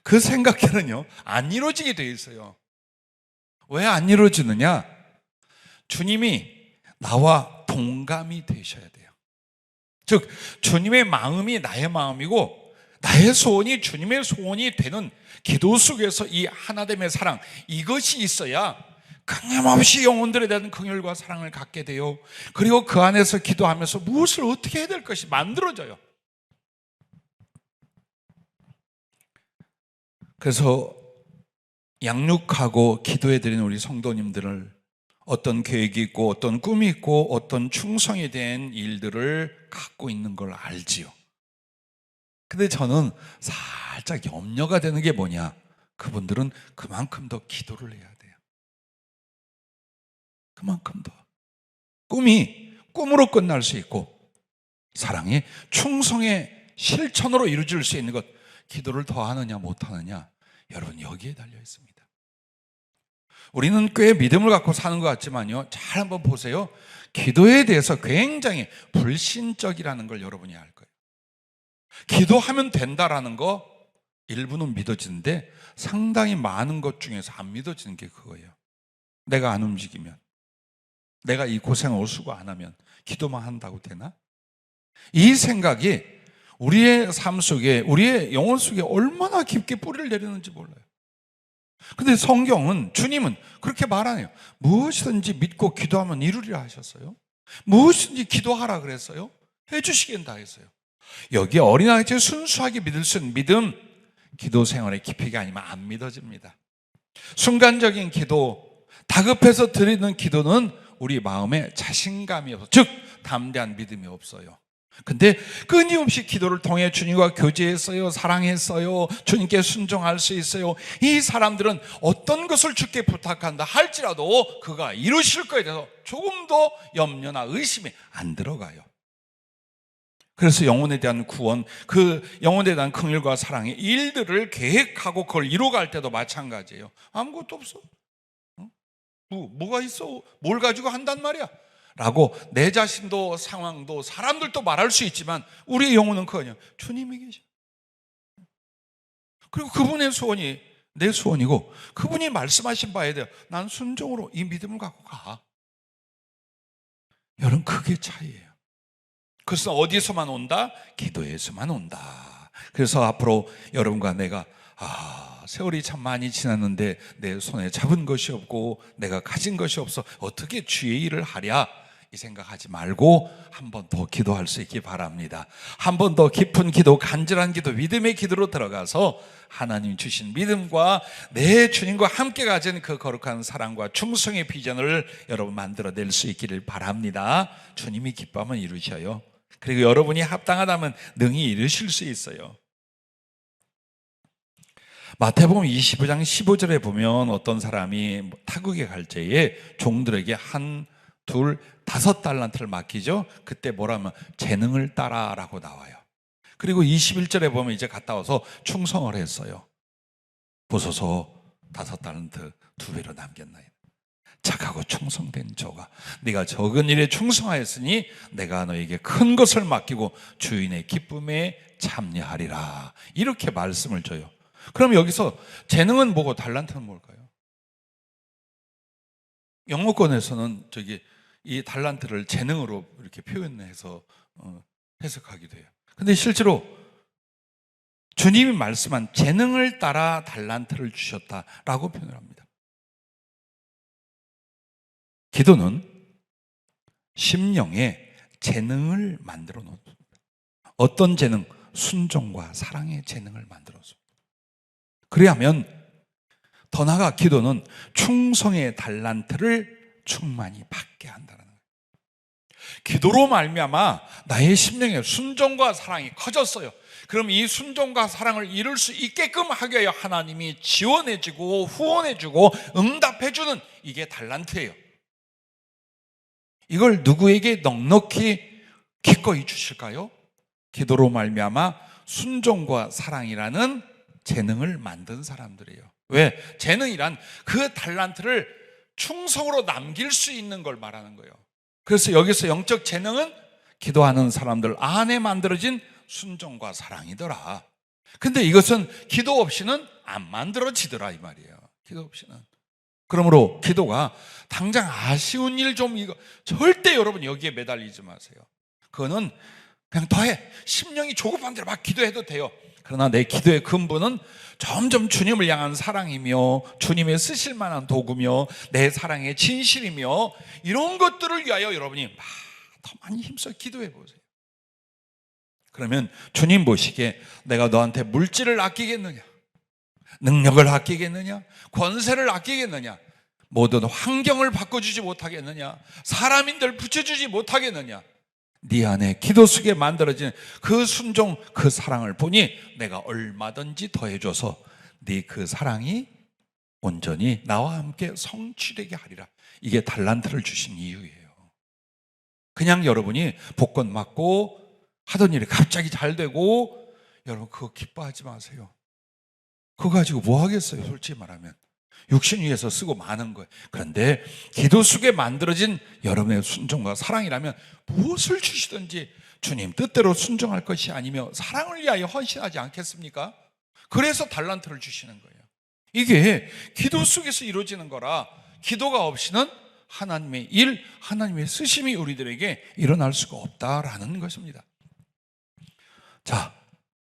그 생각에는요 안 이루어지게 되어 있어요. 왜 안 이루어지느냐? 주님이 나와 동감이 되셔야 돼요. 즉 주님의 마음이 나의 마음이고 나의 소원이 주님의 소원이 되는 기도 속에서 이 하나됨의 사랑, 이것이 있어야 끊임없이 영혼들에 대한 긍휼과 사랑을 갖게 돼요. 그리고 그 안에서 기도하면서 무엇을 어떻게 해야 될 것이 만들어져요. 그래서 양육하고 기도해드리는 우리 성도님들을 어떤 계획이 있고 어떤 꿈이 있고 어떤 충성에 대한 일들을 갖고 있는 걸 알지요. 근데 저는 살짝 염려가 되는 게 뭐냐? 그분들은 그만큼 더 기도를 해야 돼요. 그만큼 더. 꿈이 꿈으로 끝날 수 있고 사랑이 충성의 실천으로 이루어질 수 있는 것, 기도를 더 하느냐 못하느냐, 여러분 여기에 달려 있습니다. 우리는 꽤 믿음을 갖고 사는 것 같지만요, 잘 한번 보세요. 기도에 대해서 굉장히 불신적이라는 걸 여러분이 알 거예요. 기도하면 된다라는 거 일부는 믿어지는데 상당히 많은 것 중에서 안 믿어지는 게 그거예요. 내가 안 움직이면, 내가 이 고생을 수고 안 하면 기도만 한다고 되나? 이 생각이 우리의 삶 속에, 우리의 영혼 속에 얼마나 깊게 뿌리를 내리는지 몰라요. 근데 성경은, 주님은 그렇게 말하네요. 무엇이든지 믿고 기도하면 이루리라 하셨어요. 무엇이든지 기도하라 그랬어요. 해주시겠다 했어요. 여기 어린아이처럼 순수하게 믿을 수 있는 믿음, 기도 생활의 깊이가 아니면 안 믿어집니다. 순간적인 기도, 다급해서 드리는 기도는 우리 마음에 자신감이 없어, 즉 담대한 믿음이 없어요. 근데 끊임없이 기도를 통해 주님과 교제했어요, 사랑했어요, 주님께 순종할 수 있어요. 이 사람들은 어떤 것을 주께 부탁한다 할지라도 그가 이루실 거에 대해서 조금도 염려나 의심이 안 들어가요. 그래서 영혼에 대한 구원, 그 영혼에 대한 긍휼과 사랑의 일들을 계획하고 그걸 이루어갈 때도 마찬가지예요. 아무것도 없어. 뭐가 있어? 뭘 가지고 한단 말이야? 라고 내 자신도 상황도 사람들도 말할 수 있지만 우리의 영혼은 그거냐? 주님이 계셔. 그리고 그분의 소원이 내 소원이고 그분이 말씀하신 바에 대해 난 순종으로 이 믿음을 갖고 가. 여러분, 그게 차이예요. 그래서 어디서만 온다? 기도에서만 온다. 그래서 앞으로 여러분과 내가 세월이 참 많이 지났는데 내 손에 잡은 것이 없고 내가 가진 것이 없어 어떻게 주의 일을 하랴, 이 생각하지 말고 한 번 더 기도할 수 있기 바랍니다. 한 번 더 깊은 기도, 간절한 기도, 믿음의 기도로 들어가서 하나님 주신 믿음과 내 주님과 함께 가진 그 거룩한 사랑과 충성의 비전을 여러분 만들어낼 수 있기를 바랍니다. 주님이 기뻐하면 이루셔요. 그리고 여러분이 합당하다면 능히 이루실 수 있어요. 마태복음 25장 15절에 보면 어떤 사람이 타국에 갈 때에 종들에게 한, 둘, 5달란트를 맡기죠. 그때 뭐라면 재능을 따라라고 나와요. 그리고 21절에 보면 이제 갔다 와서 충성을 했어요. 보소서 5달란트 2배로 남겼나이다. 착하고 충성된 저가, 네가 적은 일에 충성하였으니 내가 너에게 큰 것을 맡기고 주인의 기쁨에 참여하리라. 이렇게 말씀을 줘요. 그럼 여기서 재능은 뭐고 달란트는 뭘까요? 영어권에서는 이 달란트를 재능으로 이렇게 표현해서 해석하기도 해요. 근데 실제로 주님이 말씀한 재능을 따라 달란트를 주셨다라고 표현을 합니다. 기도는 심령에 재능을 만들어 놓습니다. 어떤 재능? 순종과 사랑의 재능을 만들어 놓습니다. 그래야면 더 나아가 기도는 충성의 달란트를 충만히 받게 한다는 거예요. 기도로 말미암아 나의 심령에 순종과 사랑이 커졌어요. 그럼 이 순종과 사랑을 이룰 수 있게끔 하기 위하여 하나님이 지원해주고 후원해주고 응답해주는, 이게 달란트예요. 이걸 누구에게 넉넉히 기꺼이 주실까요? 기도로 말미암아 순종과 사랑이라는 재능을 만든 사람들이에요. 왜? 재능이란 그 달란트를 충성으로 남길 수 있는 걸 말하는 거예요. 그래서 여기서 영적 재능은 기도하는 사람들 안에 만들어진 순종과 사랑이더라. 근데 이것은 기도 없이는 안 만들어지더라 이 말이에요. 기도 없이는. 그러므로 기도가 당장 아쉬운 일 좀 이거 절대 여러분 여기에 매달리지 마세요. 그거는 그냥 더해. 심령이 조급한 대로 막 기도해도 돼요. 그러나 내 기도의 근본은 점점 주님을 향한 사랑이며 주님의 쓰실 만한 도구며 내 사랑의 진실이며 이런 것들을 위하여 여러분이 더 많이 힘써 기도해 보세요. 그러면 주님 보시기에 내가 너한테 물질을 아끼겠느냐, 능력을 아끼겠느냐, 권세를 아끼겠느냐, 모든 환경을 바꿔주지 못하겠느냐, 사람인들 붙여주지 못하겠느냐. 네 안에 기도 속에 만들어진 그 순종, 그 사랑을 보니 내가 얼마든지 더해줘서 네 그 사랑이 온전히 나와 함께 성취되게 하리라. 이게 달란트를 주신 이유예요. 그냥 여러분이 복권 맞고 하던 일이 갑자기 잘 되고 여러분 그거 기뻐하지 마세요. 그거 가지고 뭐 하겠어요? 솔직히 말하면 육신 위에서 쓰고 마는 거예요. 그런데 기도 속에 만들어진 여러분의 순종과 사랑이라면 무엇을 주시든지 주님 뜻대로 순종할 것이 아니며 사랑을 위하여 헌신하지 않겠습니까? 그래서 달란트를 주시는 거예요. 이게 기도 속에서 이루어지는 거라 기도가 없이는 하나님의 일, 하나님의 쓰심이 우리들에게 일어날 수가 없다라는 것입니다. 자,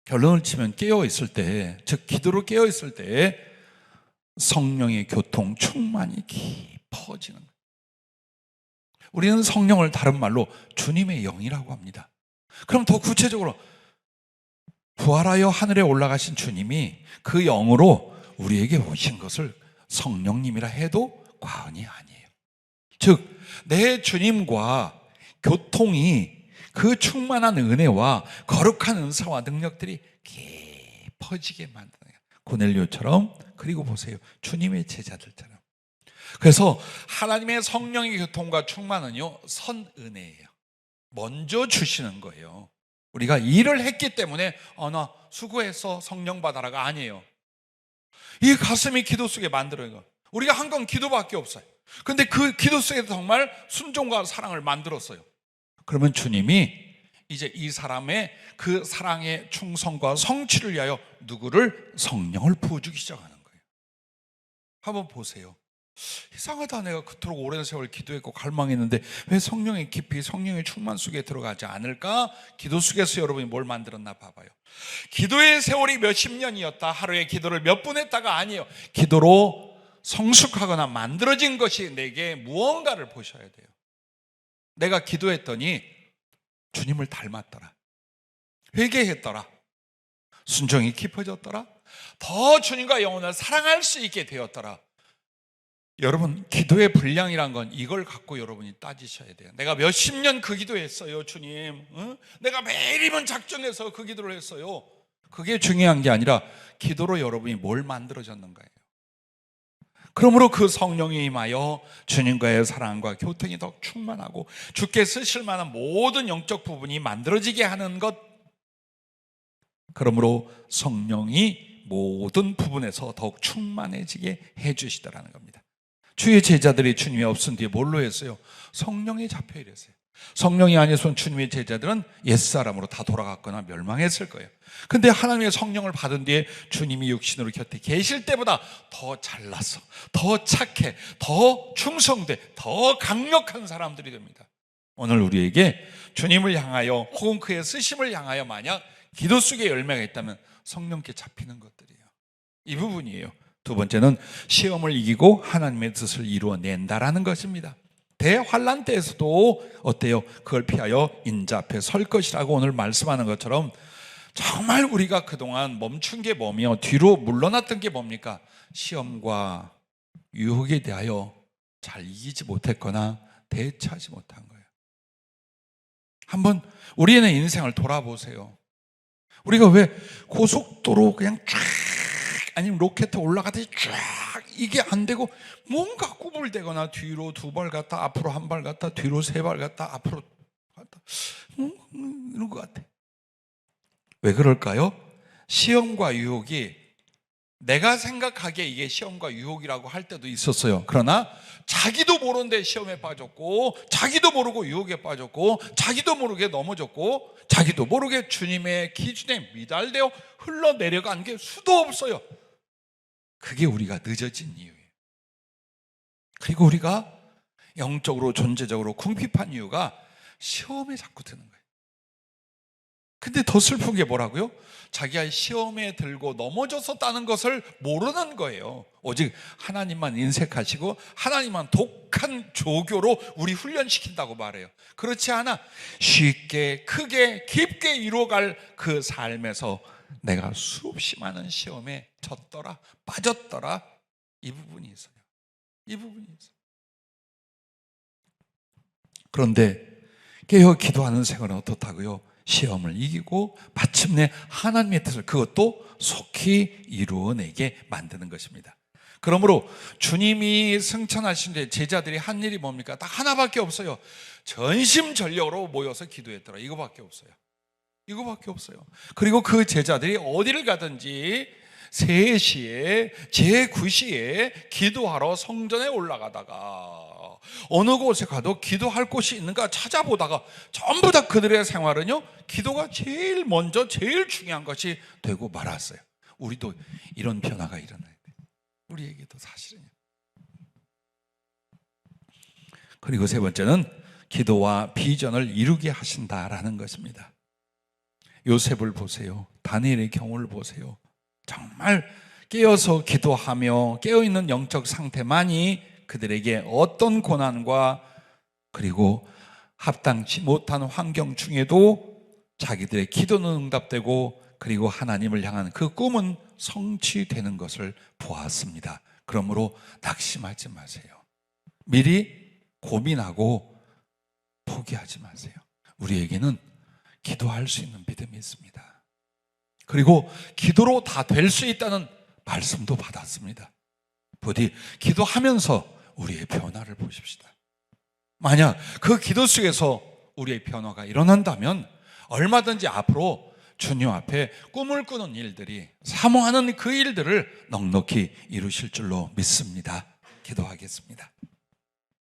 결론을 치면 깨어있을 때, 즉 기도로 깨어있을 때 성령의 교통, 충만이 깊어지는 거예요. 우리는 성령을 다른 말로 주님의 영이라고 합니다. 그럼 더 구체적으로 부활하여 하늘에 올라가신 주님이 그 영으로 우리에게 오신 것을 성령님이라 해도 과언이 아니에요. 즉 내 주님과 교통이 그 충만한 은혜와 거룩한 은사와 능력들이 깊어지게 만드는 거예요. 고넬료처럼. 그리고 보세요, 주님의 제자들처럼. 그래서 하나님의 성령의 교통과 충만은요 선은혜예요. 먼저 주시는 거예요. 우리가 일을 했기 때문에 나 수고해서 성령 받아라가 아니에요. 이 가슴이 기도 속에 만들어요. 우리가 한 건 기도밖에 없어요. 근데 그 기도 속에 정말 순종과 사랑을 만들었어요. 그러면 주님이 이제 이 사람의 그 사랑의 충성과 성취를 위하여 누구를? 성령을 부어주기 시작하는 거예요. 한번 보세요. 이상하다, 내가 그토록 오랜 세월 기도했고 갈망했는데 왜 성령의 깊이, 성령의 충만 속에 들어가지 않을까? 기도 속에서 여러분이 뭘 만들었나 봐봐요. 기도의 세월이 몇십 년이었다, 하루에 기도를 몇 분 했다가 아니에요. 기도로 성숙하거나 만들어진 것이 내게 무언가를 보셔야 돼요. 내가 기도했더니 주님을 닮았더라, 회개했더라, 순종이 깊어졌더라, 더 주님과 영혼을 사랑할 수 있게 되었더라. 여러분, 기도의 분량이란 건 이걸 갖고 여러분이 따지셔야 돼요. 내가 몇십 년 그 기도했어요, 주님. 내가 매일이면 작정해서 그 기도를 했어요. 그게 중요한 게 아니라 기도로 여러분이 뭘 만들어졌는가예요. 그러므로 그 성령이 임하여 주님과의 사랑과 교통이 더 충만하고 주께 쓰실 만한 모든 영적 부분이 만들어지게 하는 것. 그러므로 성령이 모든 부분에서 더욱 충만해지게 해주시더라는 겁니다. 주의 제자들이 주님이 없은 뒤에 뭘로 했어요? 성령이 잡혀 이랬어요. 성령이 아니었으면 주님의 제자들은 옛사람으로 다 돌아갔거나 멸망했을 거예요. 근데 하나님의 성령을 받은 뒤에 주님이 육신으로 곁에 계실 때보다 더 잘났어, 더 착해, 더 충성돼, 더 강력한 사람들이 됩니다. 오늘 우리에게 주님을 향하여 혹은 그의 쓰심을 향하여 만약 기도 속에 열매가 있다면 성령께 잡히는 것들이에요. 이 부분이에요. 두 번째는 시험을 이기고 하나님의 뜻을 이루어낸다라는 것입니다. 대환란 때에서도 어때요? 그걸 피하여 인자 앞에 설 것이라고 오늘 말씀하는 것처럼 정말 우리가 그동안 멈춘 게 뭐며 뒤로 물러났던 게 뭡니까? 시험과 유혹에 대하여 잘 이기지 못했거나 대처하지 못한 거예요. 한번 우리의 인생을 돌아보세요. 우리가 왜 고속도로 그냥 쫙, 아니면 로켓 올라가듯이 쫙, 이게 안 되고 뭔가 구불되거나 뒤로 두 발 갔다 앞으로 한 발 갔다 뒤로 세 발 갔다 앞으로 갔다 이런 것 같아. 왜 그럴까요? 시험과 유혹이 내가 생각하기에 이게 시험과 유혹이라고 할 때도 있었어요. 그러나 자기도 모르는데 시험에 빠졌고, 자기도 모르고 유혹에 빠졌고, 자기도 모르게 넘어졌고, 자기도 모르게 주님의 기준에 미달되어 흘러내려간 게 수도 없어요. 그게 우리가 늦어진 이유예요. 그리고 우리가 영적으로 존재적으로 궁핍한 이유가 시험에 자꾸 드는 거예요. 근데 더 슬픈 게 뭐라고요? 자기가 시험에 들고 넘어졌었다는 것을 모르는 거예요. 오직 하나님만 인색하시고 하나님만 독한 조교로 우리 훈련시킨다고 말해요. 그렇지 않아 쉽게 크게 깊게 이루어갈 그 삶에서 내가 수없이 많은 시험에 졌더라, 빠졌더라, 이 부분이 있어요. 이 부분이 있어요. 그런데 깨어 기도하는 생활은 어떻다고요? 시험을 이기고 마침내 하나님의 뜻을, 그것도 속히 이루어내게 만드는 것입니다. 그러므로 주님이 승천하신 뒤에 제자들이 한 일이 뭡니까? 딱 하나밖에 없어요. 전심전력으로 모여서 기도했더라. 이거밖에 없어요. 이거밖에 없어요. 그리고 그 제자들이 어디를 가든지 3시에 제9시에 기도하러 성전에 올라가다가 어느 곳에 가도 기도할 곳이 있는가 찾아보다가 전부 다 그들의 생활은요, 기도가 제일 먼저 제일 중요한 것이 되고 말았어요. 우리도 이런 변화가 일어나야 돼요. 우리에게도 사실은요. 그리고 세 번째는 기도와 비전을 이루게 하신다라는 것입니다. 요셉을 보세요. 다니엘의 경우를 보세요. 정말 깨어서 기도하며 깨어있는 영적 상태만이 그들에게 어떤 고난과 그리고 합당치 못한 환경 중에도 자기들의 기도는 응답되고 그리고 하나님을 향한 그 꿈은 성취되는 것을 보았습니다. 그러므로 낙심하지 마세요. 미리 고민하고 포기하지 마세요. 우리에게는 기도할 수 있는 믿음이 있습니다. 그리고 기도로 다 될 수 있다는 말씀도 받았습니다. 부디 기도하면서 우리의 변화를 보십시다. 만약 그 기도 속에서 우리의 변화가 일어난다면 얼마든지 앞으로 주님 앞에 꿈을 꾸는 일들이, 사모하는 그 일들을 넉넉히 이루실 줄로 믿습니다. 기도하겠습니다.